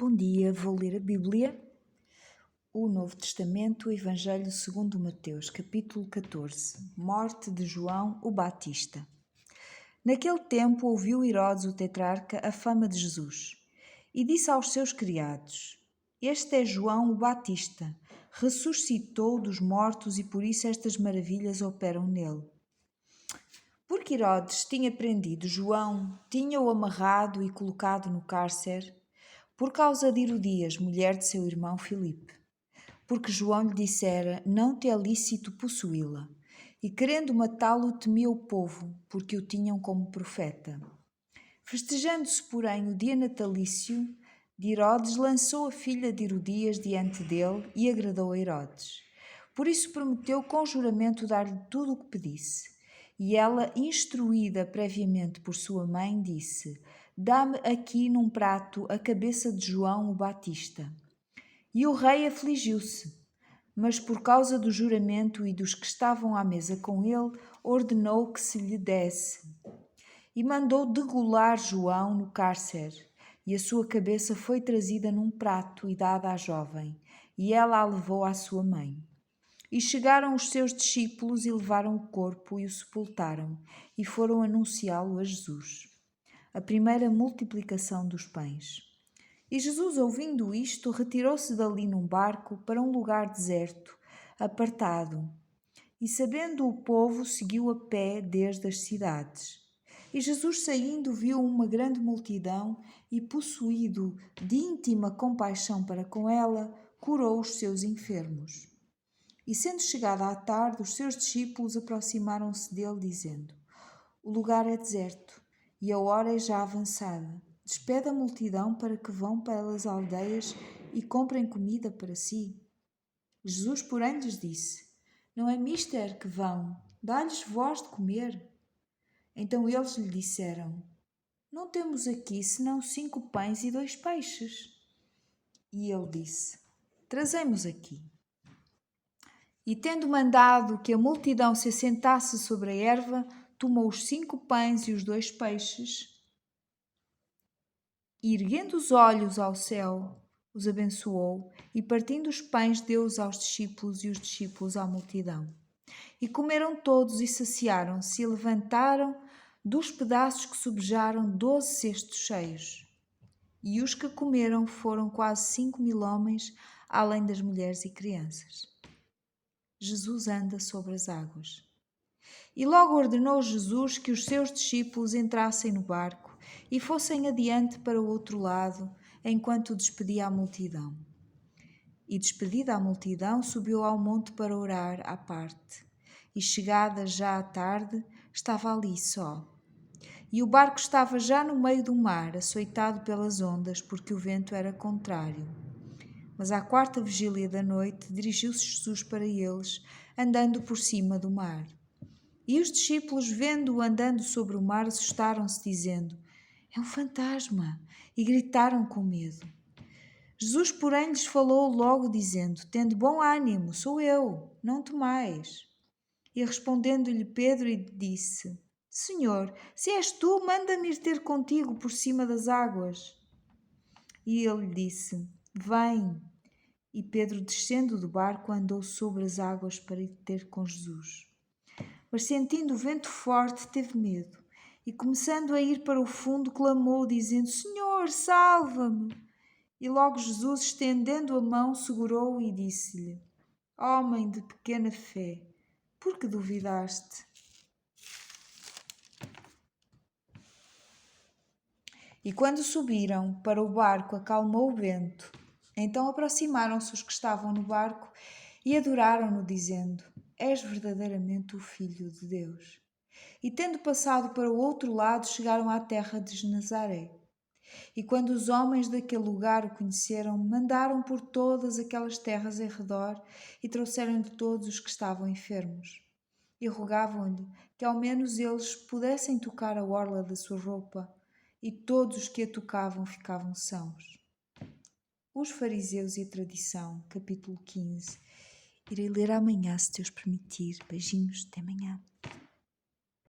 Bom dia, vou ler a Bíblia, o Novo Testamento, o Evangelho segundo Mateus, capítulo 14, morte de João o Batista. Naquele tempo ouviu Herodes o tetrarca a fama de Jesus e disse aos seus criados: Este é João o Batista, ressuscitou dos mortos e por isso estas maravilhas operam nele. Porque Herodes tinha prendido João, tinha-o amarrado e colocado no cárcere, por causa de Herodias, mulher de seu irmão Filipe. Porque João lhe dissera, não te é lícito possuí-la. E querendo matá-lo, temia o povo, porque o tinham como profeta. Festejando-se, porém, o dia natalício de Herodes, lançou a filha de Herodias diante dele e agradou a Herodes. Por isso prometeu com juramento dar-lhe tudo o que pedisse. E ela, instruída previamente por sua mãe, disse: Dá-me aqui num prato a cabeça de João o Batista. E o rei afligiu-se, mas por causa do juramento e dos que estavam à mesa com ele, ordenou que se lhe desse. E mandou degolar João no cárcere, e a sua cabeça foi trazida num prato e dada à jovem, e ela a levou à sua mãe. E chegaram os seus discípulos e levaram o corpo e o sepultaram, e foram anunciá-lo a Jesus. A primeira multiplicação dos pães. E Jesus, ouvindo isto, retirou-se dali num barco para um lugar deserto, apartado. E sabendo o povo, seguiu a pé desde as cidades. E Jesus, saindo, viu uma grande multidão e, possuído de íntima compaixão para com ela, curou os seus enfermos. E sendo chegada a tarde, os seus discípulos aproximaram-se dele, dizendo: O lugar é deserto, e a hora é já avançada. Despede a multidão para que vão para as aldeias e comprem comida para si. Jesus, porém, lhes disse: Não é mister que vão, dá-lhes vós de comer. Então eles lhe disseram: Não temos aqui senão 5 pães e 2 peixes. E ele disse: Trazemos aqui. E tendo mandado que a multidão se assentasse sobre a erva, tomou os 5 pães e os 2 peixes, e erguendo os olhos ao céu, os abençoou, e partindo os pães deu-os aos discípulos e os discípulos à multidão. E comeram todos e saciaram-se, e levantaram dos pedaços que sobejaram 12 cestos cheios. E os que comeram foram quase 5.000 homens, além das mulheres e crianças. Jesus anda sobre as águas. E logo ordenou Jesus que os seus discípulos entrassem no barco e fossem adiante para o outro lado, enquanto despedia a multidão. E despedida a multidão, subiu ao monte para orar à parte. E chegada já à tarde, estava ali só. E o barco estava já no meio do mar, açoitado pelas ondas, porque o vento era contrário. Mas à 4ª vigília da noite, dirigiu-se Jesus para eles, andando por cima do mar. E os discípulos, vendo-o andando sobre o mar, assustaram-se, dizendo: É um fantasma! E gritaram com medo. Jesus, porém, lhes falou logo, dizendo: Tende bom ânimo, sou eu, não temais. E respondendo-lhe Pedro, disse: Senhor, se és tu, manda-me ir ter contigo por cima das águas. E ele lhe disse: Vem. E Pedro, descendo do barco, andou sobre as águas para ir ter com Jesus. Mas sentindo o vento forte, teve medo, e começando a ir para o fundo, clamou, dizendo: Senhor, salva-me! E logo Jesus, estendendo a mão, segurou-o e disse-lhe: Homem de pequena fé, por que duvidaste? E quando subiram para o barco, acalmou o vento. Então aproximaram-se os que estavam no barco e adoraram-no, dizendo: És verdadeiramente o Filho de Deus. E tendo passado para o outro lado, chegaram à terra de Genezaré. E quando os homens daquele lugar o conheceram, mandaram por todas aquelas terras em redor e trouxeram-lhe todos os que estavam enfermos. E rogavam-lhe que ao menos eles pudessem tocar a orla da sua roupa, e todos os que a tocavam ficavam sãos. Os fariseus e a tradição, capítulo 15. Irei ler amanhã, se Deus permitir. Beijinhos, até amanhã.